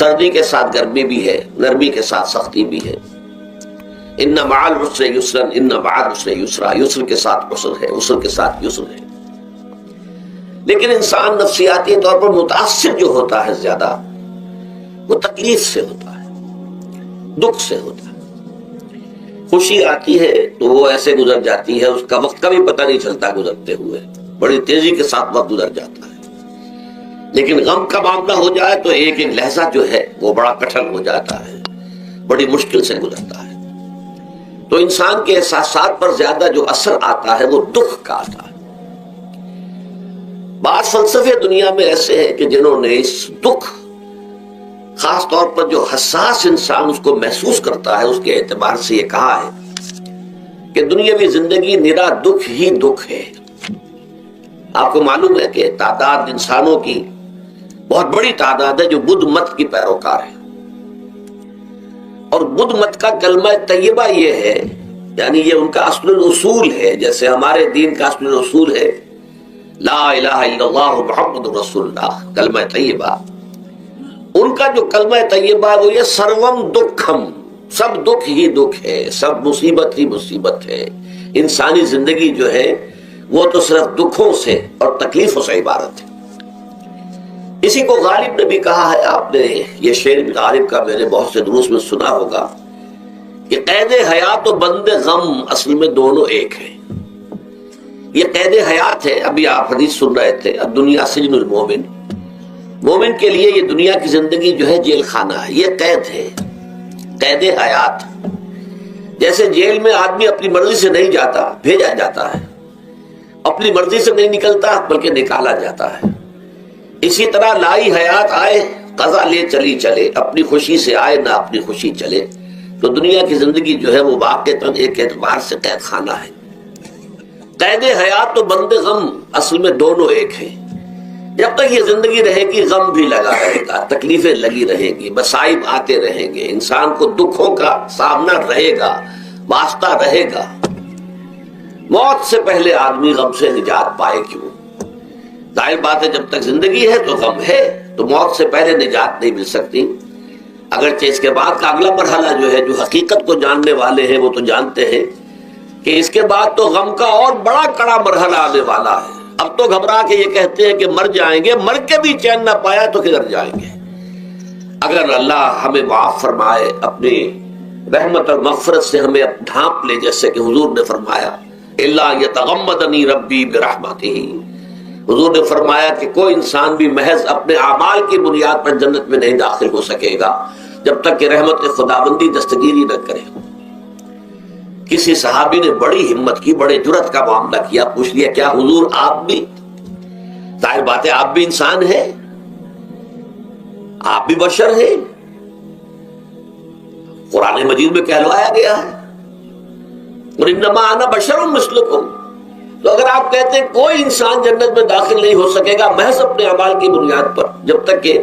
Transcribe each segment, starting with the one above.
سردی کے ساتھ گرمی بھی ہے، نرمی کے ساتھ سختی بھی ہے۔ ان مع العسر یسرا ان مع العسر یسرا، یسر کے ساتھ عسر ہے، عسر کے ساتھ یسر ہے۔ لیکن انسان نفسیاتی طور پر متاثر جو ہوتا ہے زیادہ، وہ تکلیف سے ہوتا ہے، دکھ سے ہوتا ہے۔ خوشی آتی ہے تو وہ ایسے گزر جاتی ہے، اس کا وقت کا بھی پتہ نہیں چلتا گزرتے ہوئے، بڑی تیزی کے ساتھ وقت گزر جاتا ہے۔ لیکن غم کا معاملہ ہو جائے تو ایک ایک لحظہ جو ہے وہ بڑا کٹھن ہو جاتا ہے، بڑی مشکل سے گزرتا ہے۔ تو انسان کے احساسات پر زیادہ جو اثر آتا ہے وہ دکھ کا آتا ہے۔ بعض فلسفے دنیا میں ایسے ہیں کہ جنہوں نے اس دکھ، خاص طور پر جو حساس انسان اس کو محسوس کرتا ہے، اس کے اعتبار سے یہ کہا ہے کہ دنیاوی زندگی نرا دکھ ہی دکھ ہے۔ آپ کو معلوم ہے کہ تعداد انسانوں کی بہت بڑی تعداد ہے جو بدھ مت کی پیروکار ہے، اور بدھ مت کا کلمہ طیبہ یہ ہے، یعنی یہ ان کا اصل الاصول ہے، جیسے ہمارے دین کا اصل الاصول ہے لا الہ الا اللہ محمد رسول اللہ، کلمہ طیبہ۔ ان کا جو کلمہ طیبہ وہ یہ سروم دکھم، سب دکھ ہی دکھ ہے، سب مصیبت ہی مصیبت ہے۔ انسانی زندگی جو ہے وہ تو صرف دکھوں سے اور تکلیفوں سے عبارت ہے۔ اسی کو غالب نے بھی کہا ہے، آپ نے یہ شعر غالب کا میں نے بہت سے دروس میں سنا ہوگا کہ قید حیات و بند غم اصل میں دونوں ایک ہیں۔ یہ قید حیات ہے، ابھی آپ حدیث سن رہے تھے، الدنیا سجن المومن، مومن کے لیے یہ دنیا کی زندگی جو ہے جیل خانہ ہے، یہ قید ہے، قید حیات۔ جیسے جیل میں آدمی اپنی مرضی سے نہیں جاتا، بھیجا جاتا ہے، اپنی مرضی سے نہیں نکلتا بلکہ نکالا جاتا ہے، اسی طرح لائی حیات آئے قضا لے چلی چلے، اپنی خوشی سے آئے نہ اپنی خوشی چلے۔ تو دنیا کی زندگی جو ہے وہ واقعتاً ایک اعتبار سے قید خانہ ہے۔ قید حیات تو بند غم اصل میں دونوں ایک ہیں۔ جب تک یہ زندگی رہے گی غم بھی لگا رہے گا، تکلیفیں لگی رہیں گی، مصائب آتے رہیں گے، انسان کو دکھوں کا سامنا رہے گا، واسطہ رہے گا۔ موت سے پہلے آدمی غم سے نجات پائے کیوں؟ ظاہر بات ہے جب تک زندگی ہے تو غم ہے، تو موت سے پہلے نجات نہیں مل سکتی۔ اگرچہ اس کے بعد کا اگلا مرحلہ جو ہے، جو حقیقت کو جاننے والے ہیں وہ تو جانتے ہیں کہ اس کے بعد تو غم کا اور بڑا کڑا مرحلہ آنے والا ہے۔ اب تو گھبرا کے یہ کہتے ہیں کہ مر جائیں گے، مر کے بھی چین نہ پایا تو کدھر جائیں گے؟ اگر اللہ ہمیں معاف فرمائے، اپنی رحمت اور مغفرت سے ہمیں ڈھانپ لے، جیسے کہ حضور نے فرمایا الا یتغمدنی ربی برحمتہ، حضور نے فرمایا کہ کوئی انسان بھی محض اپنے اعمال کی بنیاد پر جنت میں نہیں داخل ہو سکے گا جب تک کہ رحمت خداوندی دستگیری نہ کرے۔ کسی صحابی نے بڑی ہمت کی، بڑے جرأت کا معاملہ کیا، پوچھ لیا کیا حضور آپ بھی؟ ظاہر بات ہے آپ بھی انسان ہیں، آپ بھی بشر ہیں، قرآن مجید میں کہلوایا گیا ہے وَإِنَّمَا أَنَا بَشَرٌ مِثْلُكُمْ۔ تو اگر آپ کہتے ہیں کوئی انسان جنت میں داخل نہیں ہو سکے گا محض اپنے اعمال کی بنیاد پر جب تک کہ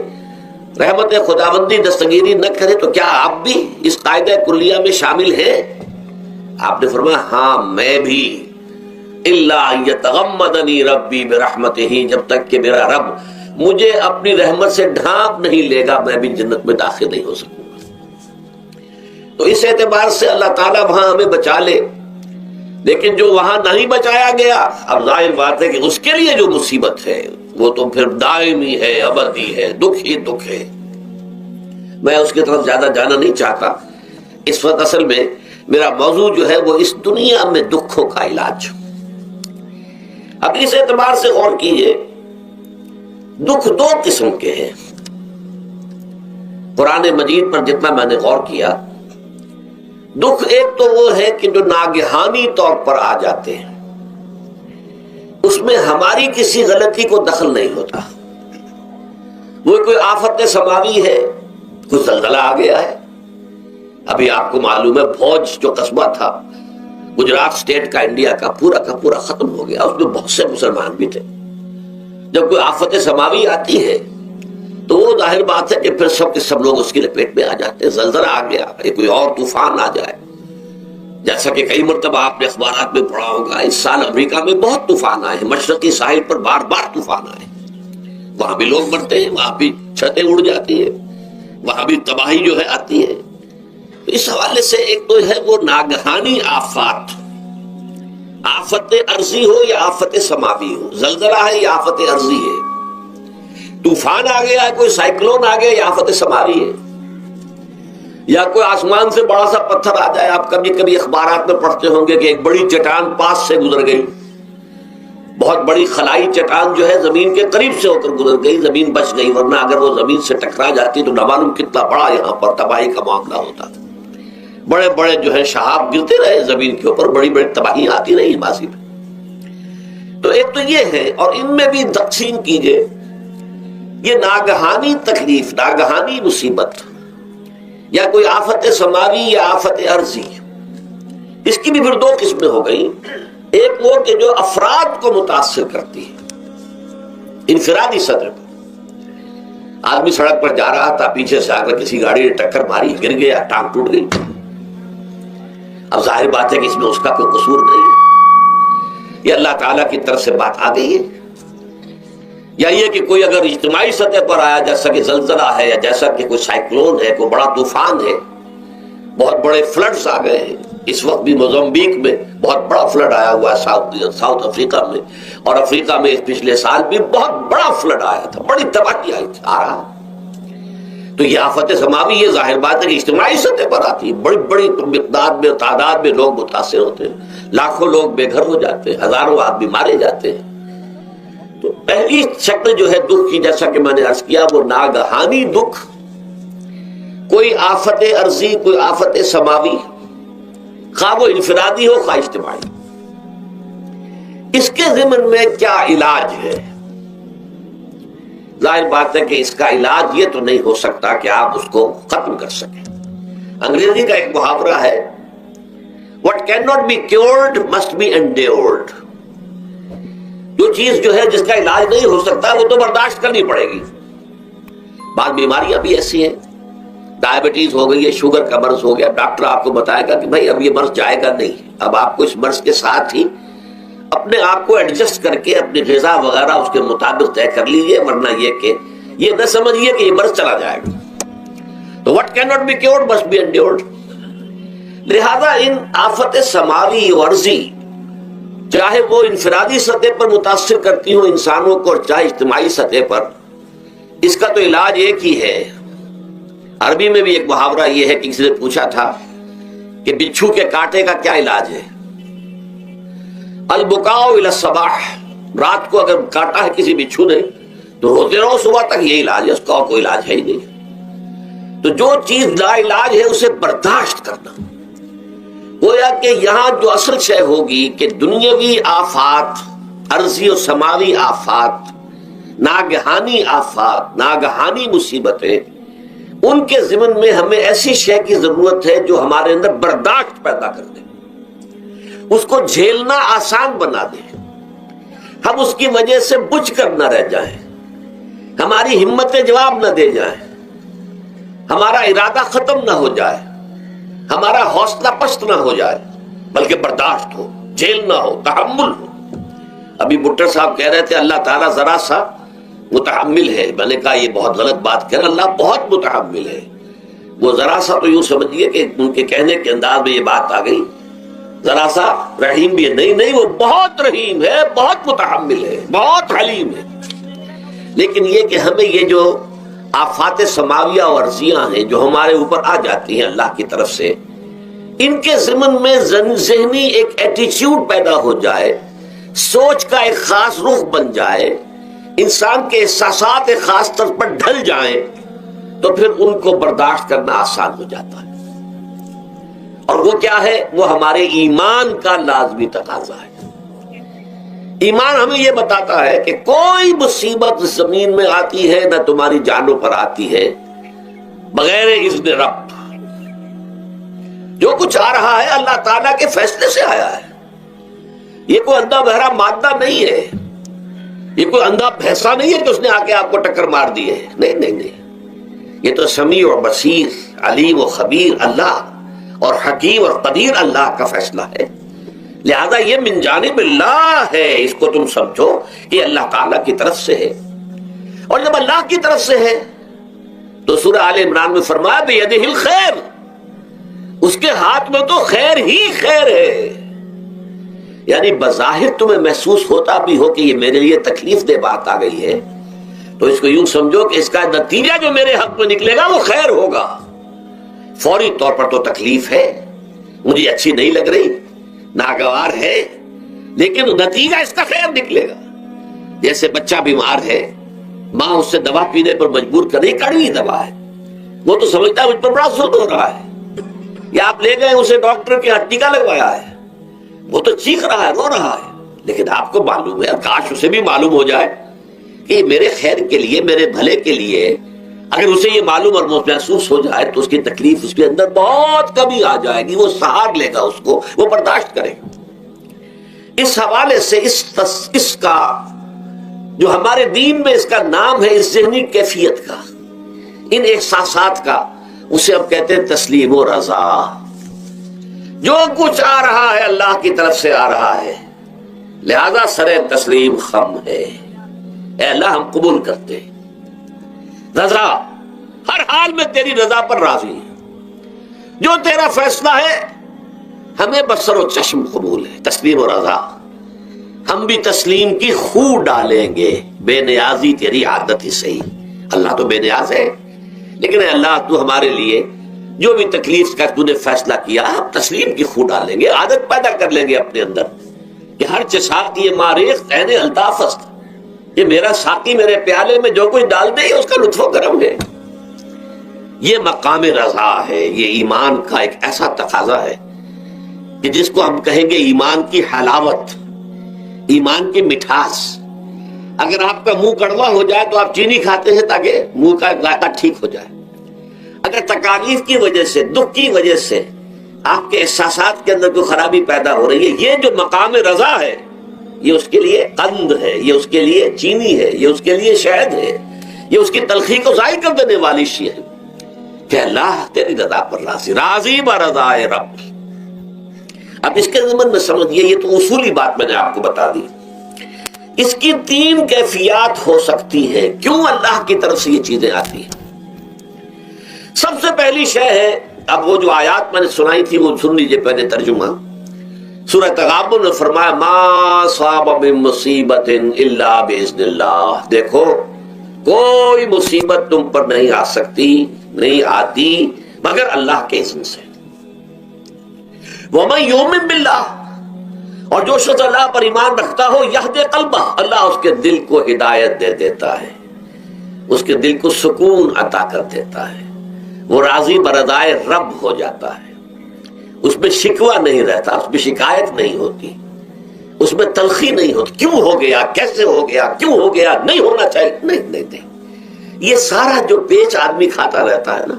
رحمت خداوندی دستگیری نہ کرے، تو کیا آپ بھی اس قاعدہ کلیہ میں شامل ہیں؟ آپ نے فرمایا ہاں میں بھی، الا یتغمدنی ربی برحمتہ، جب تک کہ میرا رب مجھے اپنی رحمت سے ڈھانپ نہیں لے گا میں بھی جنت میں داخل نہیں ہو سکوں گا۔ تو اس اعتبار سے اللہ تعالیٰ وہاں ہمیں بچا لے، لیکن جو وہاں نہیں بچایا گیا، اب ظاہر بات ہے کہ اس کے لیے جو مصیبت ہے وہ تو پھر دائمی ہے، ابدی ہے، دکھ ہی دکھ ہے۔ میں اس کی طرف زیادہ جانا نہیں چاہتا، اس وقت اصل میں میرا موضوع جو ہے وہ اس دنیا میں دکھوں کا علاج۔ اب اس اعتبار سے غور کیجئے، دکھ دو قسم کے ہیں۔ قرآن مجید پر جتنا میں نے غور کیا، دکھ ایک تو وہ ہے کہ جو ناگہانی طور پر آ جاتے ہیں، اس میں ہماری کسی غلطی کو دخل نہیں ہوتا۔ وہ کوئی آفت سماوی ہے، کوئی زلزلہ آ گیا ہے۔ ابھی آپ کو معلوم ہے بھوج جو قصبہ تھا گجرات اسٹیٹ کا، انڈیا کا پورا ختم ہو گیا، اس میں بہت سے مسلمان بھی تھے۔ جب کوئی آفت سماوی آتی ہے تو وہ ظاہر بات ہے کہ پھر سب کے سب لوگ اس کی لپیٹ میں آ جاتے ہیں۔ زلزلہ آ گیا، کوئی اور طوفان آ جائے، جیسا کہ کئی مرتبہ آپ نے اخبارات میں پڑھا ہوگا، اس سال امریکہ میں بہت طوفان آئے ہیں، مشرقی ساحل پر بار بار طوفان آئے، وہاں بھی لوگ مرتے ہیں، وہاں بھی چھتیں اڑ جاتی ہیں۔ وہاں بھی تباہی جو ہے آتی ہے. اس حوالے سے ایک تو ہے وہ ناگہانی آفات، آفت ارضی ہو یا آفت سماوی ہو. زلزلہ ہے یا آفت ارضی ہے، طوفان آ گیا ہے، کوئی سائیکلون آ گیا یا آفت سماوی ہے، یا کوئی آسمان سے بڑا سا پتھر آ جائے. آپ کبھی کبھی اخبارات میں پڑھتے ہوں گے کہ ایک بڑی چٹان پاس سے گزر گئی، بہت بڑی خلائی چٹان جو ہے زمین کے قریب سے ہو کر گزر گئی، زمین بچ گئی، ورنہ اگر وہ زمین سے ٹکرا جاتی تو نہ معلوم کتنا بڑا یہاں پر تباہی کا معاملہ ہوتا. بڑے بڑے جو ہے شہاب گرتے رہے زمین کے اوپر، بڑی بڑی تباہی آتی رہی ماضی میں. تو ایک تو یہ ہے، اور ان میں بھی تقسیم کیجئے یہ ناگہانی تکلیف، ناگہانی مصیبت، یا کوئی آفت سماوی یا آفت ارضی. اس کی بھی پھر دو قسمیں ہو گئی. ایک وہ کہ جو افراد کو متاثر کرتی ہے انفرادی سطح پر. آدمی سڑک پر جا رہا تھا، پیچھے سے آ کر کسی گاڑی نے ٹکر ماری، گر گیا، ٹانگ ٹوٹ گئی. اب ظاہر بات ہے کہ اس میں اس کا کوئی قصور نہیں ہے، یہ اللہ تعالیٰ کی طرف سے بات آ گئی ہے. یا یہ کہ کوئی اگر اجتماعی سطح پر آیا، جیسا کہ زلزلہ ہے، یا جیسا کہ کوئی سائیکلون ہے، کوئی بڑا طوفان ہے، بہت بڑے فلڈز آ گئے ہیں. اس وقت بھی موزمبیق میں بہت بڑا فلڈ آیا ہوا ہے، ساؤتھ افریقہ میں، اور افریقہ میں پچھلے سال بھی بہت بڑا فلڈ آیا تھا، بڑی تباہی آئی تھی، آ رہا. تو یہ آفت سماوی یہ ظاہر بات ہے کہ اجتماعی سطح پر آتی ہے، بڑی بڑی مقدار میں، تعداد میں لوگ متاثر ہوتے ہیں، لاکھوں لوگ بے گھر ہو جاتے ہیں، ہزاروں آدمی مارے جاتے ہیں. تو پہلی شکل جو ہے دکھ کی، جیسا کہ میں نے عرض کیا، وہ ناگہانی دکھ، کوئی آفت ارضی، کوئی آفت سماوی، خواہ وہ انفرادی ہو خواہ اجتماعی. اس کے ضمن میں کیا علاج ہے؟ ظاہر بات ہے کہ اس کا علاج یہ تو نہیں ہو سکتا کہ آپ اس کو ختم کر سکیں. انگریزی کا ایک محاورہ ہے، What cannot be cured must be endured. جو چیز جو ہے جس کا علاج نہیں ہو سکتا وہ تو برداشت کرنی پڑے گی. بعض بیماریاں بھی ایسی ہیں، ڈائبٹیز ہو گئی ہے، شوگر کا مرض ہو گیا، ڈاکٹر آپ کو بتائے گا کہ بھائی اب یہ مرض جائے گا نہیں، اب آپ کو اس مرض کے ساتھ ہی اپنے آپ کو ایڈجسٹ کر کے اپنی غذا وغیرہ اس کے مطابق طے کر لیجیے، ورنہ یہ کہ یہ نہ سمجھیے کہ یہ مرض چلا جائے گا. تو what cannot be cured must be endured. لہذا ان آفت سماوی و ارضی، چاہے وہ انفرادی سطح پر متاثر کرتی ہوں انسانوں کو، اور چاہے اجتماعی سطح پر، اس کا تو علاج ایک ہی ہے. عربی میں بھی ایک محاورہ یہ ہے کہ کسی نے پوچھا تھا کہ بچھو کے کاٹے کا کیا علاج ہے؟ البکاء الی الصباح، رات کو اگر کاٹا ہے کسی بچھو نے تو روتے رہو صبح تک، یہ علاج ہے، اس کا اور کوئی علاج ہے ہی نہیں. تو جو چیز لا علاج ہے اسے برداشت کرنا. گویا کہ یہاں جو اصل شے ہوگی کہ دنیاوی آفات، ارضی و سماوی آفات، ناگہانی آفات، ناگہانی مصیبتیں، ان کے ضمن میں ہمیں ایسی شے کی ضرورت ہے جو ہمارے اندر برداشت پیدا کر دے، اس کو جھیلنا آسان بنا دے، ہم اس کی وجہ سے بجھ کر نہ رہ جائیں، ہماری ہمتیں جواب نہ دے جائیں، ہمارا ارادہ ختم نہ ہو جائے، ہمارا حوصلہ پست نہ ہو جائے، بلکہ برداشت ہو، جھیلنا ہو، تحمل ہو. ابھی بٹر صاحب کہہ رہے تھے اللہ تعالیٰ ذرا سا متحمل ہے. میں نے کہا یہ بہت غلط بات کہہ رہا، اللہ بہت متحمل ہے. وہ ذرا سا تو یوں سمجھیے کہ ان کے کہنے کے انداز میں یہ بات آ گئی، ذرا سا رحیم بھی ہے. نہیں، وہ بہت رحیم ہے، بہت متحمل ہے، بہت حلیم ہے. لیکن یہ کہ ہمیں یہ جو آفات سماویہ اور ارضیاں ہیں جو ہمارے اوپر آ جاتی ہیں اللہ کی طرف سے، ان کے ضمن میں ذہنی ایک ایٹیچیوڈ پیدا ہو جائے، سوچ کا ایک خاص رخ بن جائے، انسان کے احساسات ایک خاص طرز پر ڈھل جائیں، تو پھر ان کو برداشت کرنا آسان ہو جاتا ہے. اور وہ کیا ہے؟ وہ ہمارے ایمان کا لازمی تقاضا ہے. ایمان ہمیں یہ بتاتا ہے کہ کوئی مصیبت زمین میں آتی ہے نہ تمہاری جانوں پر آتی ہے بغیر اذن رب. جو کچھ آ رہا ہے اللہ تعالیٰ کے فیصلے سے آیا ہے. یہ کوئی اندھا بہرا مادہ نہیں ہے، یہ کوئی اندھا بھینسا نہیں ہے کہ اس نے آ کے آپ کو ٹکر مار دی ہے. نہیں، یہ تو سمیع اور بصیر، علیم و خبیر اللہ اور حکیم اور قدیر اللہ کا فیصلہ ہے. لہذا یہ من جانب اللہ ہے، اس کو تم سمجھو کہ اللہ تعالیٰ کی طرف سے ہے. اور جب اللہ کی طرف سے ہے تو سورہ آل عمران میں فرمایا بیدہ الخیر، اس کے ہاتھ میں تو خیر ہی خیر ہے. یعنی بظاہر تمہیں محسوس ہوتا بھی ہو کہ یہ میرے لیے تکلیف دہ بات آ گئی ہے، تو اس کو یوں سمجھو کہ اس کا نتیجہ جو میرے حق میں نکلے گا وہ خیر ہوگا. فوری طور پر تو تکلیف ہے، مجھے اچھی نہیں لگ رہی، ناگوار ہے، لیکن نتیجہ اس کا خیر نکلے گا. جیسے بچہ بیمار ہے، ماں اس سے دوا پینے پر مجبور کر رہی، کڑوی دوا ہے، وہ تو سمجھتا ہے مجھ پر بڑا ظلم ہو رہا ہے. یا آپ لے گئے اسے ڈاکٹر کے ہاتھ ٹیکا لگوایا ہے، وہ تو چیخ رہا ہے، رو رہا ہے، لیکن آپ کو معلوم ہے، کاش اسے بھی معلوم ہو جائے کہ یہ میرے خیر کے لیے، میرے بھلے کے لیے. اگر اسے یہ معلوم اور محسوس ہو جائے تو اس کی تکلیف اس کے اندر بہت کمی آ جائے گی، وہ سہار لے گا، اس کو وہ برداشت کرے گا. اس حوالے سے اس کا جو ہمارے دین میں اس کا نام ہے، اس ذہنی کیفیت کا، ان احساسات کا، اسے ہم کہتے ہیں تسلیم و رضا. جو کچھ آ رہا ہے اللہ کی طرف سے آ رہا ہے، لہذا سر تسلیم خم ہے. اے اللہ ہم قبول کرتے ہیں، رضا، ہر حال میں تیری رضا پر راضی ہے، جو تیرا فیصلہ ہے ہمیں بصر و چشم قبول ہے. تسلیم و رضا، ہم بھی تسلیم کی خو ڈالیں گے. بے نیازی تیری عادت ہی صحیح. اللہ تو بے نیاز ہے، لیکن اے اللہ تو ہمارے لیے جو بھی تکلیف کا تو نے فیصلہ کیا، ہم تسلیم کی خو ڈالیں گے، عادت پیدا کر لیں گے اپنے اندر کہ ہر چساق یہ ماریخ عین الطاف است، یہ میرا ساقی میرے پیالے میں جو کچھ ڈال دے اس کا لطف و کرم ہے. یہ مقام رضا ہے. یہ ایمان کا ایک ایسا تقاضا ہے کہ جس کو ہم کہیں گے ایمان کی حلاوت، ایمان کی مٹھاس. اگر آپ کا منہ کڑوا ہو جائے تو آپ چینی کھاتے ہیں تاکہ منہ کا ذائقہ ٹھیک ہو جائے. اگر تکالیف کی وجہ سے، دکھ کی وجہ سے آپ کے احساسات کے اندر کوئی خرابی پیدا ہو رہی ہے، یہ جو مقام رضا ہے، یہ اس کے لیے قند ہے، یہ اس کے لیے چینی ہے، یہ اس کے لیے شہد ہے، یہ اس کی تلخی کو ظاہر کر دینے والی شیء ہے کہ اللہ تیری رضا پر راضی، راضی برضائے رب. اب اس کے ضمن میں سمجھئے، یہ تو اصولی بات میں نے آپ کو بتا دی. اس کی 3 کیفیات ہو سکتی ہے کیوں اللہ کی طرف سے یہ چیزیں آتی ہیں. سب سے پہلی شے ہے، اب وہ جو آیات میں نے سنائی تھی وہ سن لیجئے پہلے ترجمہ. سورہ تغابن میں فرمایا ما صاب من مصیبت الا باذن اللہ. دیکھو کوئی مصیبت تم پر نہیں آ سکتی، نہیں آتی مگر اللہ کے اذن سے. وَمَن يُؤْمِن بِاللَّهِ، اور جو شخص اللہ پر ایمان رکھتا ہو، یہدِ قلبہ، اللہ اس کے دل کو ہدایت دے دیتا ہے، اس کے دل کو سکون عطا کر دیتا ہے. وہ راضی برضائے رب ہو جاتا ہے. اس میں شکوہ نہیں رہتا، اس میں شکایت نہیں ہوتی، اس میں تلخی نہیں ہوتی. کیوں ہو گیا، کیسے ہو گیا، کیوں ہو گیا، نہیں ہونا چاہیے، نہیں. یہ سارا جو پیچ آدمی کھاتا رہتا ہے نا،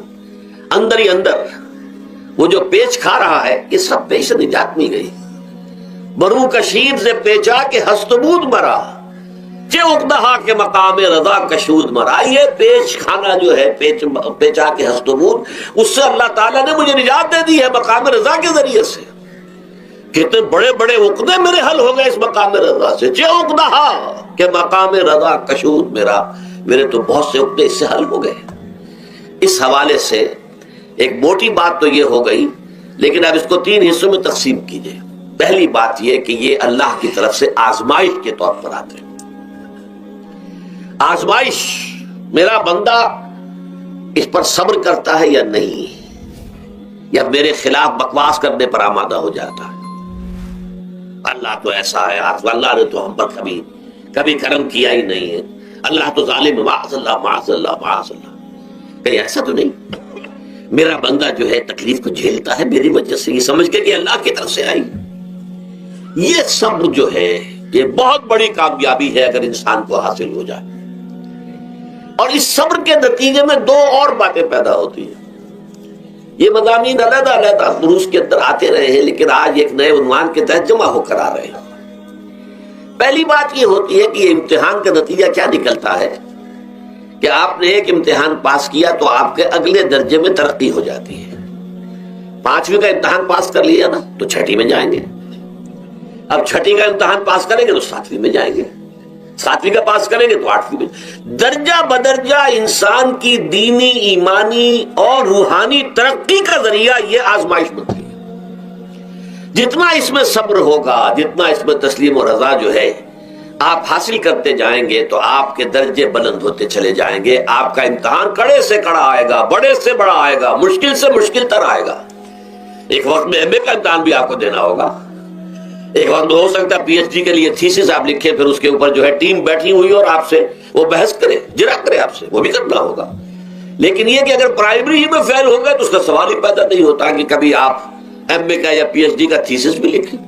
اندر ہی اندر وہ جو پیچ کھا رہا ہے، یہ سب پیچ سے نجات مل گئی. برو کشید سے پیچا کے ہستبود مرا، چے اقدہا کے مقام رضا کشود مرا. یہ پیچ کھانا جو ہے، پیچا کے ہستبود، اس سے اللہ تعالیٰ نے مجھے نجات دے دی ہے مقام رضا کے ذریعے سے. کتنے بڑے بڑے عقدے میرے حل ہو گئے اس مقام رضا سے. چے اقدہا کے مقام رضا کشود میرا، میرے تو بہت سے عقدے اس سے حل ہو گئے. اس حوالے سے ایک موٹی بات تو یہ ہو گئی، لیکن اب اس کو 3 حصوں میں تقسیم کیجئے. پہلی بات یہ کہ یہ اللہ کی طرف سے آزمائش کے طور پر آتے ہیں. آزمائش، میرا بندہ اس پر صبر کرتا ہے یا نہیں، یا میرے خلاف بکواس کرنے پر آمادہ ہو جاتا ہے. اللہ تو ایسا ہے، اللہ نے تو ہم پر کبھی کرم کیا ہی نہیں ہے، اللہ تو ظالم، معاذ اللہ معاذ اللہ معاذ اللہ. کہیں ایسا تو نہیں. میرا بندہ جو ہے تکلیف کو جھیلتا ہے میری وجہ سے، یہ سمجھ کے کہ اللہ کی طرف سے آئی. یہ صبر جو ہے یہ بہت بڑی کامیابی ہے اگر انسان کو حاصل ہو جائے. اور اس صبر کے نتیجے میں 2 اور باتیں پیدا ہوتی ہیں. یہ مضامین علیحدہ علیحدہ دروس کے اندر آتے رہے ہیں، لیکن آج ایک نئے عنوان کے تحت جمع ہو کر آ رہے ہیں. پہلی بات یہ ہوتی ہے کہ یہ امتحان کا نتیجہ کیا نکلتا ہے کہ آپ نے ایک امتحان پاس کیا تو آپ کے اگلے درجے میں ترقی ہو جاتی ہے. 5ویں کا امتحان پاس کر لیا نا تو 6ٹھی میں جائیں گے. اب 6ٹھی کا امتحان پاس کریں گے تو 7ویں میں جائیں گے. 7ویں کا پاس کریں گے تو 8ویں میں۔ درجہ بدرجہ انسان کی دینی، ایمانی اور روحانی ترقی کا ذریعہ یہ آزمائش بنتی ہے۔ جتنا اس میں صبر ہوگا، جتنا اس میں تسلیم و رضا جو ہے آپ حاصل کرتے جائیں گے تو آپ کے درجے بلند ہوتے چلے جائیں گے۔ آپ کا امتحان کڑے سے کڑا آئے گا، بڑے سے بڑا آئے گا، مشکل سے مشکل تر آئے گا۔ ایک وقت میں ایم اے کا امتحان بھی آپ کو دینا ہوگا، ایک وقت میں ہو سکتا ہے پی ایچ ڈی کے لیے تھیسس آپ لکھیں، پھر اس کے اوپر جو ہے ٹیم بیٹھی ہوئی اور آپ سے وہ بحث کرے، جرا کرے آپ سے، وہ بھی کرنا ہوگا۔ لیکن یہ کہ اگر پرائمری ہی میں فیل ہو گئے تو اس کا سوال ہی پیدا نہیں ہوتا کہ کبھی آپ ایم اے کا یا پی ایچ ڈی کا تھیسس بھی لکھیں۔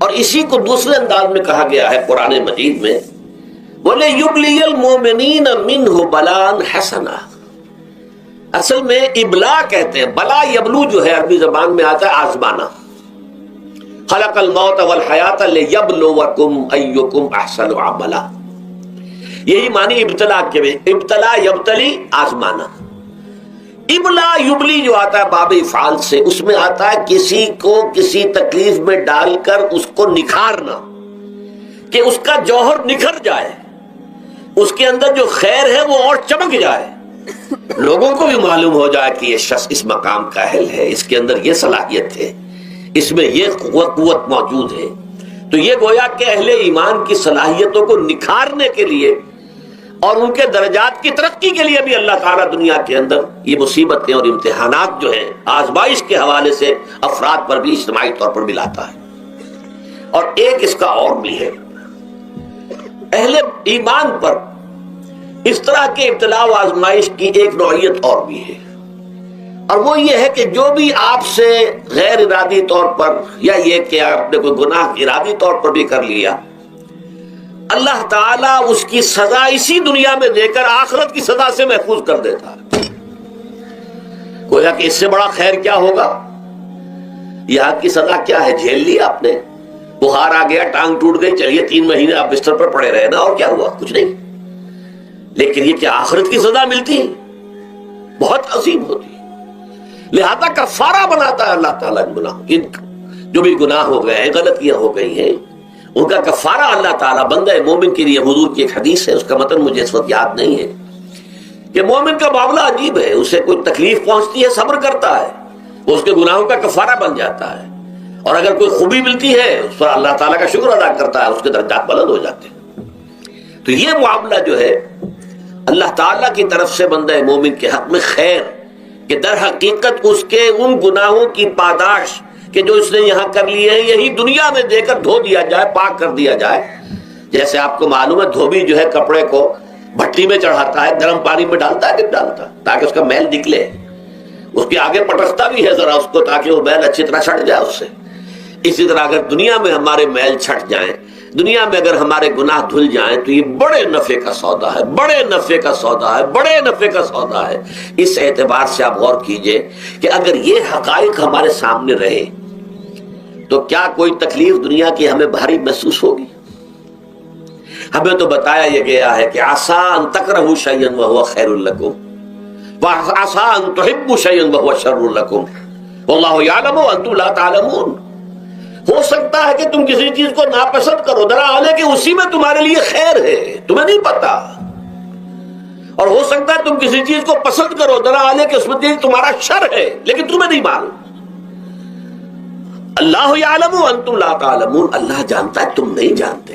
اور اسی کو دوسرے انداز میں کہا گیا ہے قرآن مجید میں، بولے یبلی المؤمنین منہ بلاء حسنا۔ اصل میں ابلا کہتے ہیں، بلا یبلو جو ہے عربی زبان میں آتا ہے آزمانا۔ خلق الموت والحیات لیبلوکم ایکم احسن عملا، یہی معنی ابتلا کے میں، ابتلا یبتلی آزمانا۔ ابلا یبلی جو آتا ہے باب افعال سے، اس میں آتا ہے کسی کو کسی تکلیف میں ڈال کر اس کو نکھارنا، کہ اس کا جوہر نکھر جائے، اس کے اندر جو خیر ہے وہ اور چمک جائے، لوگوں کو بھی معلوم ہو جائے کہ یہ شخص اس مقام کا اہل ہے، اس کے اندر یہ صلاحیت ہے، اس میں یہ قوت موجود ہے۔ تو یہ گویا کہ اہل ایمان کی صلاحیتوں کو نکھارنے کے لیے اور ان کے درجات کی ترقی کے لیے بھی اللہ تعالیٰ دنیا کے اندر یہ مصیبتیں اور امتحانات جو ہیں آزمائش کے حوالے سے افراد پر بھی اجتماعی طور پر بھی لاتا ہے۔ اور ایک اس کا اور بھی ہے، اہل ایمان پر اس طرح کے ابتلاء و آزمائش کی ایک نوعیت اور بھی ہے، اور وہ یہ ہے کہ جو بھی آپ سے غیر ارادی طور پر یا یہ کہ آپ نے کوئی گناہ ارادی طور پر بھی کر لیا، اللہ تعالیٰ اس کی سزا اسی دنیا میں دے کر آخرت کی سزا سے محفوظ کر دیتا ہے۔ گویا کہ اس سے بڑا خیر کیا ہوگا؟ یہاں کی سزا کیا ہے؟ جھیل لی آپ نے، بخار آ گیا، ٹانگ ٹوٹ گئی، چلیے 3 مہینے آپ بستر پر پڑے رہے نا، اور کیا ہوا؟ کچھ نہیں۔ لیکن یہ کہ آخرت کی سزا ملتی ہے بہت عظیم ہوتی ہے، لہذا کفارہ بناتا ہے اللہ تعالیٰ ان گناہوں، جو بھی گناہ ہو گئے ہیں، غلطیاں ہو گئی ہیں، ان کا کفارہ اللہ تعالیٰ بندہ مومن کے لیے، حضور کی ایک حدیث ہے، اس کا متن مجھے اس وقت یاد نہیں ہے، کہ مومن کا معاملہ عجیب ہے، اسے کوئی تکلیف پہنچتی ہے صبر کرتا ہے، وہ اس کے گناہوں کا کفارہ بن جاتا ہے، اور اگر کوئی خوبی ملتی ہے اس پر اللہ تعالیٰ کا شکر ادا کرتا ہے، اس کے درجات بلند ہو جاتے ہیں۔ تو یہ معاملہ جو ہے اللہ تعالیٰ کی طرف سے بندہ مومن کے حق میں خیر، کہ در حقیقت اس کے ان گناہوں کی پاداش کہ جو اس نے یہاں کر لیے ہیں، یہی دنیا میں دے کر دھو دیا جائے، پاک کر دیا جائے۔ جیسے آپ کو معلوم ہے دھوبی جو ہے کپڑے کو بھٹی میں چڑھاتا ہے، گرم پانی میں ڈالتا ہے کہ ڈالتا ہے تاکہ اس کا میل نکلے، اس کے آگے پٹکتا بھی ہے ذرا اس کو تاکہ وہ میل اچھی طرح چھٹ جائے اس سے۔ اسی طرح اگر دنیا میں ہمارے میل چھٹ جائیں، دنیا میں اگر ہمارے گناہ دھل جائیں تو یہ بڑے نفع کا سودا ہے، بڑے نفع کا سودا ہے، بڑے نفع کا سودا ہے۔ اس اعتبار سے آپ غور کیجئے کہ اگر یہ حقائق ہمارے سامنے رہے تو کیا کوئی تکلیف دنیا کی ہمیں بھاری محسوس ہوگی؟ ہمیں تو بتایا یہ گیا ہے کہ عسیٰ ان تکرہوا شیئا وہو خیر لکم وعسیٰ ان تحبوا شیئا وہو شر لکم واللہ یعلم وانتم لا تعلمون۔ ہو سکتا ہے کہ تم کسی چیز کو ناپسند کرو، دراصل کہ اسی میں تمہارے لیے خیر ہے، تمہیں نہیں پتا، اور ہو سکتا ہے تم کسی چیز کو پسند کرو، دراصل کہ اس میں تمہارا شر ہے لیکن تمہیں نہیں معلوم۔ اللہ یعلم وانتم لا تعلمون، اللہ جانتا ہے تم نہیں جانتے۔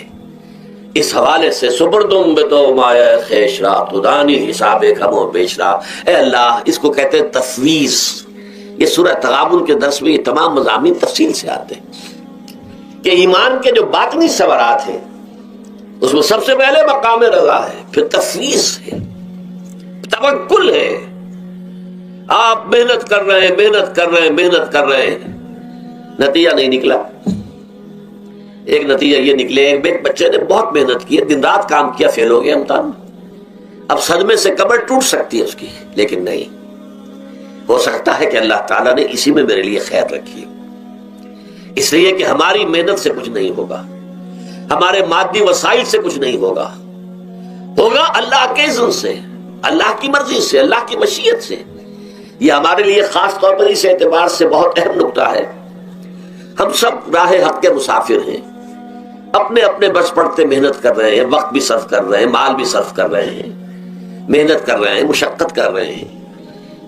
اس حوالے سے سبردم بتو مایا خیشرا تدانی حساب کم و بیشرا، اے اللہ، اس کو کہتے ہیں تفویض۔ یہ سورہ تغابن کے درس میں یہ تمام مضامین تفصیل سے آتے ہیں کہ ایمان کے جو باطنی ثمرات ہیں اس میں سب سے پہلے مقام رضا ہے، پھر تفویض ہے، توکل ہے۔ آپ محنت کر رہے ہیں، محنت کر رہے ہیں، محنت کر رہے ہیں، نتیجہ نہیں نکلا۔ ایک نتیجہ یہ نکلے، ایک بچے نے بہت محنت کی، دن رات کام کیا، فیل ہو گیا امتحان، اب صدمے سے کمر ٹوٹ سکتی ہے اس کی، لیکن نہیں، ہو سکتا ہے کہ اللہ تعالیٰ نے اسی میں میرے لیے خیر رکھی، اس لیے کہ ہماری محنت سے کچھ نہیں ہوگا، ہمارے مادی وسائل سے کچھ نہیں ہوگا، ہوگا اللہ کے اذن سے، اللہ کی مرضی سے، اللہ کی مشیت سے۔ یہ ہمارے لیے خاص طور پر اس اعتبار سے بہت اہم نقطہ ہے، ہم سب راہ حق کے مسافر ہیں، اپنے اپنے بس پڑتے محنت کر رہے ہیں، وقت بھی صرف کر رہے ہیں، مال بھی صرف کر رہے ہیں، محنت کر رہے ہیں، مشقت کر رہے ہیں،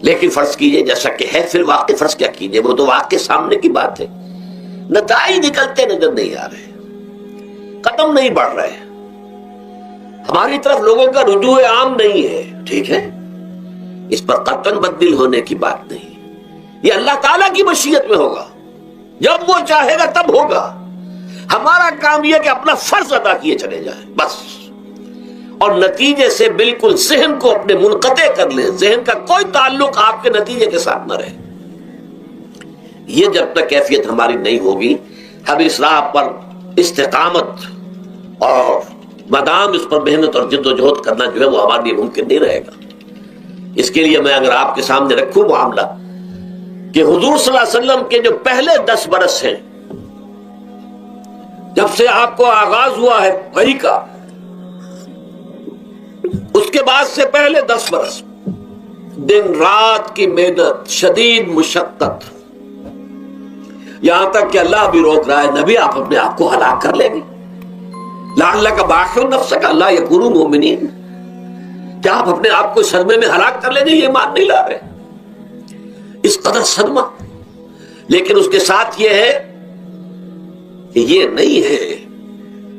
لیکن فرض کیجئے جیسا کہ ہے، پھر واقع فرض کیا کیجئے، وہ تو واقع سامنے کی بات ہے، نتائج نکلتے نظر نہیں آ رہے، قدم نہیں بڑھ رہے، ہماری طرف لوگوں کا رجوع عام نہیں ہے، ٹھیک ہے، اس پر قطعاً بدل ہونے کی بات نہیں، یہ اللہ تعالیٰ کی مشیت میں ہوگا، جب وہ چاہے گا تب ہوگا، ہمارا کام یہ کہ اپنا فرض ادا کیے چلے جائیں بس، اور نتیجے سے بالکل ذہن کو اپنے منقطع کر لیں، ذہن کا کوئی تعلق آپ کے نتیجے کے ساتھ نہ رہے، یہ جب تک کیفیت ہماری نہیں ہوگی، ہم اس راہ پر استقامت اور مدام اس پر محنت اور جد و جہد کرنا جو ہے وہ ہمارے لیے ممکن نہیں رہے گا۔ اس کے لیے میں اگر آپ کے سامنے رکھوں معاملہ کہ حضور صلی اللہ علیہ وسلم کے جو پہلے 10 برس ہیں، جب سے آپ کو آغاز ہوا ہے وحی کا، اس کے بعد سے پہلے 10 برس دن رات کی محنت، شدید مشقت، یہاں تک کہ اللہ بھی روک رہا ہے، نبی آپ اپنے آپ کو ہلاک کر لیں گے، لعلک باخع نفسک الا یکونوا مؤمنین، کیا آپ اپنے آپ کو صدمے میں ہلاک کر لیں گے، یہ مان نہیں لا رہے، اس قدر صدمہ، لیکن اس کے ساتھ یہ ہے کہ یہ نہیں ہے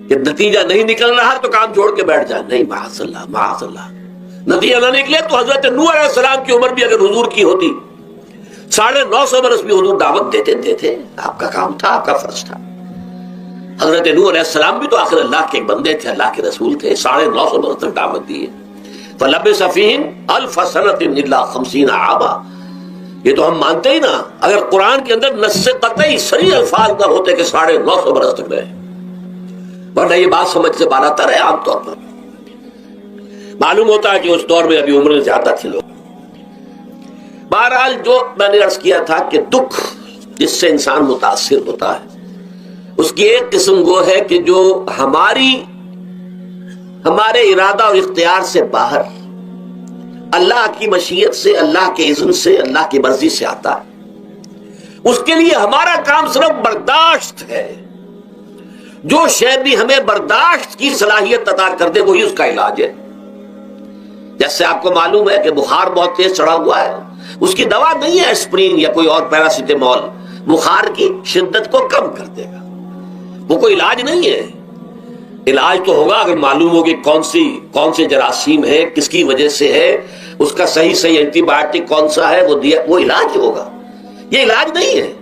کہ نتیجہ نہیں نکل رہا تو کام چھوڑ کے بیٹھ جائے، نہیں، معاذ اللہ معاذ اللہ، نتیجہ نہ نکلے تو حضرت نوح علیہ السلام کی عمر بھی اگر حضور کی ہوتی 950 برس بھی حضور دعوت دیتے تھے، آپ کا کام تھا، آپ کا فرض تھا، حضرت نوح علیہ السلام بھی تو آخر اللہ کے بندے تھے، اللہ کے رسول تھے، 950 برس تک دعوت دی ہے، فلبث فیہم 1000 سنۃ الا 50 عاما، یہ تو ہم مانتے ہی نا، اگر قرآن کے اندر نص قطعی صریح الفاظ نہ ہوتے کہ 950 برس تک رہے، ورنہ یہ بات سمجھ سے بالاتر ہے، عام طور پر معلوم ہوتا ہے کہ اس دور میں ابھی عمریں زیادہ تھے لوگ۔ بہرحال جو میں نے عرض کیا تھا کہ دکھ جس سے انسان متاثر ہوتا ہے، اس کی ایک قسم وہ ہے کہ جو ہمارے ارادہ اور اختیار سے باہر، اللہ کی مشیت سے، اللہ کے اذن سے، اللہ کی مرضی سے آتا ہے، اس کے لیے ہمارا کام صرف برداشت ہے، جو شے بھی ہمیں برداشت کی صلاحیت عطا کر دے وہی اس کا علاج ہے۔ جیسے آپ کو معلوم ہے کہ بخار بہت تیز چڑھا ہوا ہے، اس کی دوا نہیں ہے اسپرین یا کوئی اور پیراسیٹامول، بخار کی شدت کو کم کر دے گا، وہ کوئی علاج نہیں ہے۔ علاج تو ہوگا اگر معلوم ہو کہ کون سے جراثیم ہے، کس کی وجہ سے ہے، اس کا صحیح اینٹی بایوٹک کون سا ہے، وہ علاج ہوگا، یہ علاج نہیں ہے۔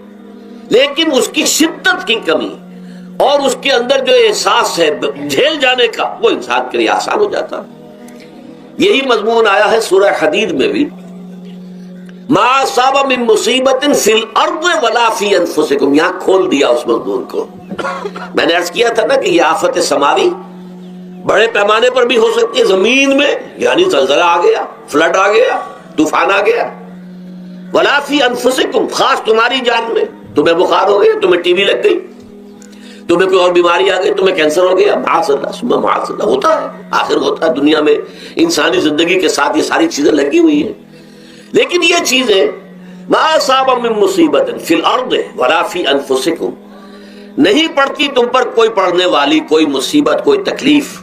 لیکن اس کی شدت کی کمی اور اس کے اندر جو احساس ہے جھیل جانے کا، وہ انسان کے لیے آسان ہو جاتا ہے۔ یہی مضمون آیا ہے سورہ حدید میں بھی، ما اصاب من مصیبت فی الارض ولا فی انفسکم، یہاں کھول دیا اس مضمون کو۔ میں نے عرض کیا تھا نا کہ یہ آفت سماوی بڑے پیمانے پر بھی ہو سکتی ہے، زمین میں یعنی زلزلہ آ گیا، فلڈ آ گیا، طوفان آ گیا، ولا فی انفسکم، خاص تمہاری جان میں، تمہیں بخار ہو گیا، تمہیں ٹی بی لگ گئی، تمہیں کوئی اور بیماری آ گئی، تمہیں کینسر ہو گیا، معاذ اللہ ثم معاذ اللہ، ہوتا ہے، آخر ہوتا ہے، دنیا میں انسانی زندگی کے ساتھ یہ ساری چیزیں لگی ہوئی ہیں۔ لیکن یہ چیزیں ما اصاب من مصیبت فی الارض ولا فی انفسکم، نہیں پڑتی تم پر کوئی پڑنے والی کوئی مصیبت، کوئی تکلیف،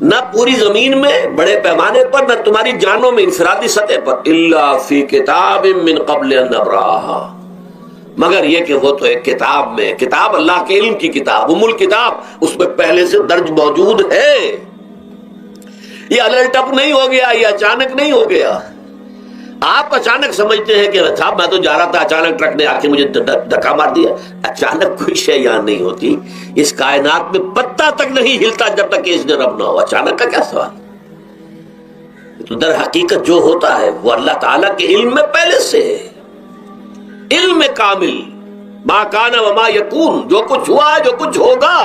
نہ پوری زمین میں بڑے پیمانے پر، نہ تمہاری جانوں میں انفرادی سطح پر، الا فی کتاب من قبل ان نبراها، مگر یہ کہ وہ تو ایک کتاب میں، کتاب اللہ کے علم کی کتاب، ام الکتاب، اس میں پہلے سے درج موجود ہے، یہ الرٹ اپ نہیں ہو گیا، یہ اچانک نہیں ہو گیا۔ آپ اچانک سمجھتے ہیں کہ صاحب میں تو جا رہا تھا، اچانک ٹرک نے آ کے مجھے دھکا مار دیا، اچانک کوئی شے یہاں نہیں ہوتی، اس کائنات میں پتا تک نہیں ہلتا جب تک کہ اس نے رب نہ ہو، اچانک کا کیا سوال؟ تو در حقیقت جو ہوتا ہے وہ اللہ تعالیٰ کے علم میں پہلے سے ہے، علم کامل، ما کان وما یکون، جو کچھ ہوا ہے، جو کچھ ہوگا،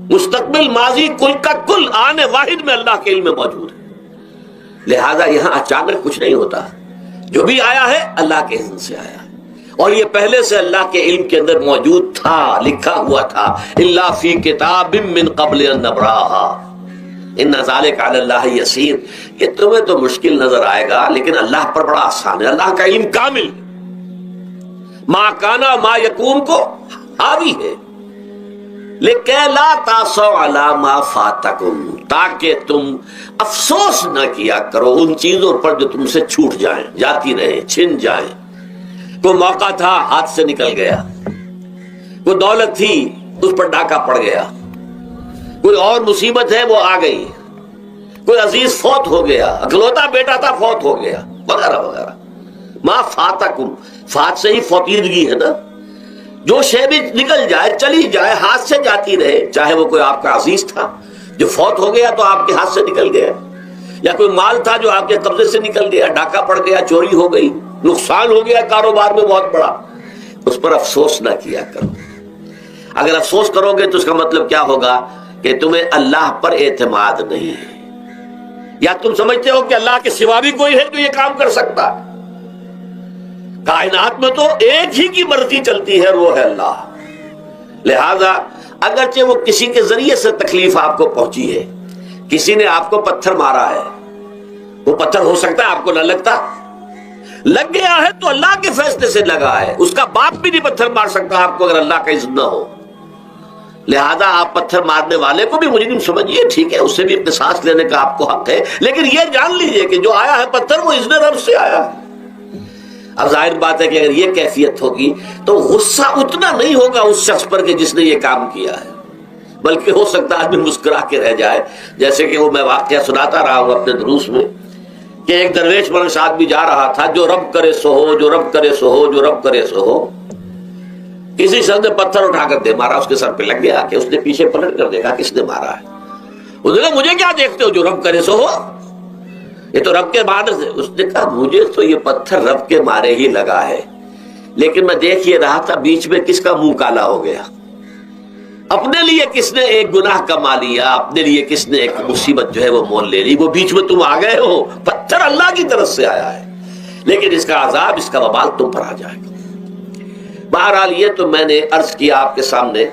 مستقبل، ماضی، کل کا کل آنے واحد میں اللہ کے علم میں موجود ہے۔ لہذا یہاں اچانک کچھ نہیں ہوتا، جو بھی آیا ہے اللہ کے اذن سے آیا ہے، اور یہ پہلے سے اللہ کے علم کے اندر موجود تھا، لکھا ہوا تھا، الا فی کتاب من قبل ان نبراها ان ذلک علی اللہ یسیر۔ یہ تمہیں تو مشکل نظر آئے گا لیکن اللہ پر بڑا آسان ہے، اللہ کا علم کامل، ما کانا ما یکون کو حاوی ہے، لِكَيْ لَا تَأْسَوْا عَلَىٰ مَا فَاتَكُمْ، تاکہ تم افسوس نہ کیا کرو ان چیزوں پر جو تم سے چھوٹ جائیں، جاتی رہیں، چھن جائیں۔ کوئی موقع تھا ہاتھ سے نکل گیا، کوئی دولت تھی اس پر ڈاکہ پڑ گیا، کوئی اور مصیبت ہے وہ آ گئی، کوئی عزیز فوت ہو گیا، اکلوتا بیٹا تھا فوت ہو گیا، وغیرہ وغیرہ۔ ما فاتکم، فات سے ہی فوتیدگی ہے نا، جو شے بھی نکل جائے، چلی جائے، ہاتھ سے جاتی رہے، چاہے وہ کوئی آپ کا عزیز تھا جو فوت ہو گیا تو آپ کے ہاتھ سے نکل گیا، یا کوئی مال تھا جو آپ کے قبضے سے نکل گیا، ڈاکہ پڑ گیا، چوری ہو گئی، نقصان ہو گیا کاروبار میں بہت بڑا، اس پر افسوس نہ کیا کرو۔ اگر افسوس کرو گے تو اس کا مطلب کیا ہوگا کہ تمہیں اللہ پر اعتماد نہیں ہے، یا تم سمجھتے ہو کہ اللہ کے سوا بھی کوئی ہے جو یہ کام کر سکتا ہے۔ کائنات میں تو ایک ہی کی مرضی چلتی ہے، وہ ہے اللہ۔ لہذا اگرچہ وہ کسی کے ذریعے سے تکلیف آپ کو پہنچی ہے، کسی نے آپ کو پتھر مارا ہے، وہ پتھر ہو سکتا ہے آپ کو نہ لگتا، لگ گیا ہے تو اللہ کے فیصلے سے لگا ہے، اس کا باپ بھی نہیں پتھر مار سکتا آپ کو اگر اللہ کا اذن نہ ہو۔ لہذا آپ پتھر مارنے والے کو بھی مجرم سمجھیے، ٹھیک ہے، اس سے بھی قصاص لینے کا آپ کو حق ہے، لیکن یہ جان لیجئے کہ جو آیا ہے پتھر وہ اذن رب سے آیا ہے۔ اب ظاہر بات ہے کہ اگر یہ کیفیت ہوگی تو غصہ اتنا نہیں ہوگا اس شخص پر کہ جس نے یہ کام کیا ہے، بلکہ ہو سکتا ہے آدمی مسکرا کے رہ جائے، جیسے کہ وہ میں واقعہ سناتا رہا ہوں اپنے دروس میں کہ ایک درویش منش آدمی جا رہا تھا، جو رب کرے سو ہو، جو رب کرے سو ہو، جو رب کرے سو ہو۔ کسی شخص نے پتھر اٹھا کر دے مارا، اس کے سر پہ لگ گیا کہ اس نے پیچھے پلٹ کر دیکھا کس نے مارا ہے۔ اس نے کہا مجھے کیا دیکھتے ہو، جو رب کرے سو ہو، یہ تو رب کے مارے سے۔ اس نے کہا مجھے تو یہ پتھر رب کے مارے ہی لگا ہے، لیکن میں دیکھ یہ رہا تھا بیچ میں کس کا منہ کالا ہو گیا، اپنے لیے کس نے ایک گناہ کما لیا، اپنے لیے کس نے ایک مصیبت جو ہے وہ مول لے لی، وہ بیچ میں تم آ گئے ہو۔ پتھر اللہ کی طرف سے آیا ہے، لیکن اس کا عذاب، اس کا وبال تم پر آ جائے گا۔ بہرحال یہ تو میں نے عرض کیا آپ کے سامنے،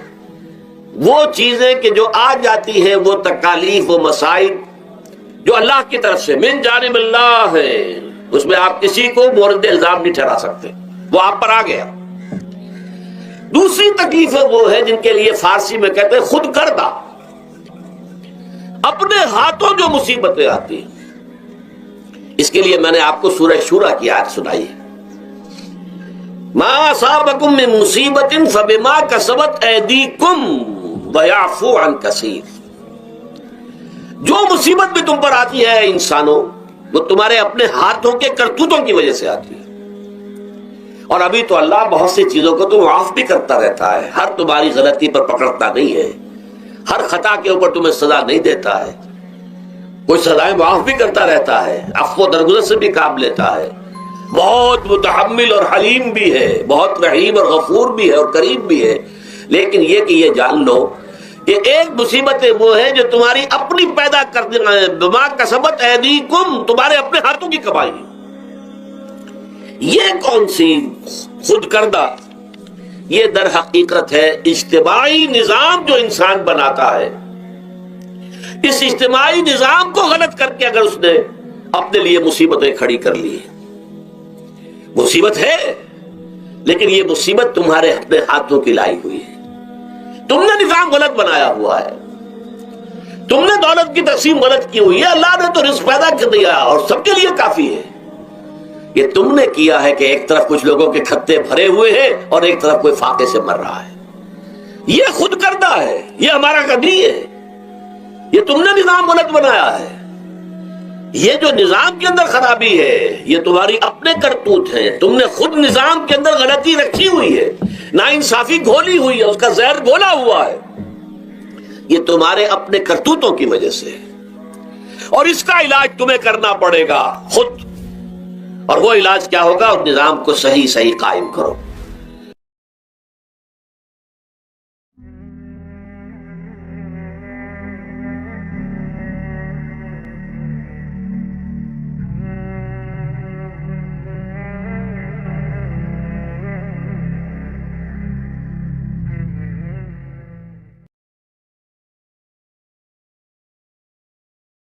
وہ چیزیں کہ جو آ جاتی ہیں، وہ تکالیف، وہ مسائل جو اللہ کی طرف سے من جانب اللہ ہے، اس میں آپ کسی کو مورد الزام نہیں ٹھہرا سکتے، وہ آپ پر آ گیا۔ دوسری تکلیفیں وہ ہیں جن کے لیے فارسی میں کہتے ہیں خود کردہ، اپنے ہاتھوں جو مصیبتیں آتی ہیں۔ اس کے لیے میں نے آپ کو سورہ شورى کی آیت سنائی ہے، ما اصابکم من مصیبت فبما کسبت ایدیکم ویعفو عن کثیر۔ جو مصیبت بھی تم پر آتی ہے انسانوں، وہ تمہارے اپنے ہاتھوں کے کرتوتوں کی وجہ سے آتی ہے، اور ابھی تو اللہ بہت سی چیزوں کو تو معاف بھی کرتا رہتا ہے، ہر تمہاری غلطی پر پکڑتا نہیں ہے، ہر خطا کے اوپر تمہیں سزا نہیں دیتا ہے، کوئی سزائیں معاف بھی کرتا رہتا ہے، عفو درگزر سے بھی کام لیتا ہے، بہت متحمل اور حلیم بھی ہے، بہت رحیم اور غفور بھی ہے اور کریم بھی ہے۔ لیکن یہ کہ یہ جان لو کہ ایک مصیبتیں وہ ہیں جو تمہاری اپنی پیدا کر دینا ہے، بما کسبت ایدیکم، تمہارے اپنے ہاتھوں کی کمائی۔ یہ کون سی خود کردہ؟ یہ در حقیقت ہے اجتماعی نظام جو انسان بناتا ہے، اس اجتماعی نظام کو غلط کر کے اگر اس نے اپنے لیے مصیبتیں کھڑی کر لی۔ مصیبت ہے، لیکن یہ مصیبت تمہارے اپنے ہاتھوں کی لائی ہوئی ہے، تم نے نظام غلط بنایا ہوا ہے، تم نے دولت کی تقسیم غلط کی ہوئی ہے، اللہ نے تو رزق پیدا کر دیا اور سب کے لیے کافی ہے، یہ تم نے کیا ہے کہ ایک طرف کچھ لوگوں کے کھتے بھرے ہوئے ہیں اور ایک طرف کوئی فاقے سے مر رہا ہے۔ یہ خود کردہ ہے، یہ ہمارا کبھی ہے، یہ تم نے نظام غلط بنایا ہے۔ یہ جو نظام کے اندر خرابی ہے یہ تمہاری اپنے کرتوت ہیں، تم نے خود نظام کے اندر غلطی رکھی ہوئی ہے، ناانصافی گھولی ہوئی ہے، اس کا زہر گھولا ہوا ہے، یہ تمہارے اپنے کرتوتوں کی وجہ سے، اور اس کا علاج تمہیں کرنا پڑے گا خود۔ اور وہ علاج کیا ہوگا؟ اور نظام کو صحیح قائم کرو۔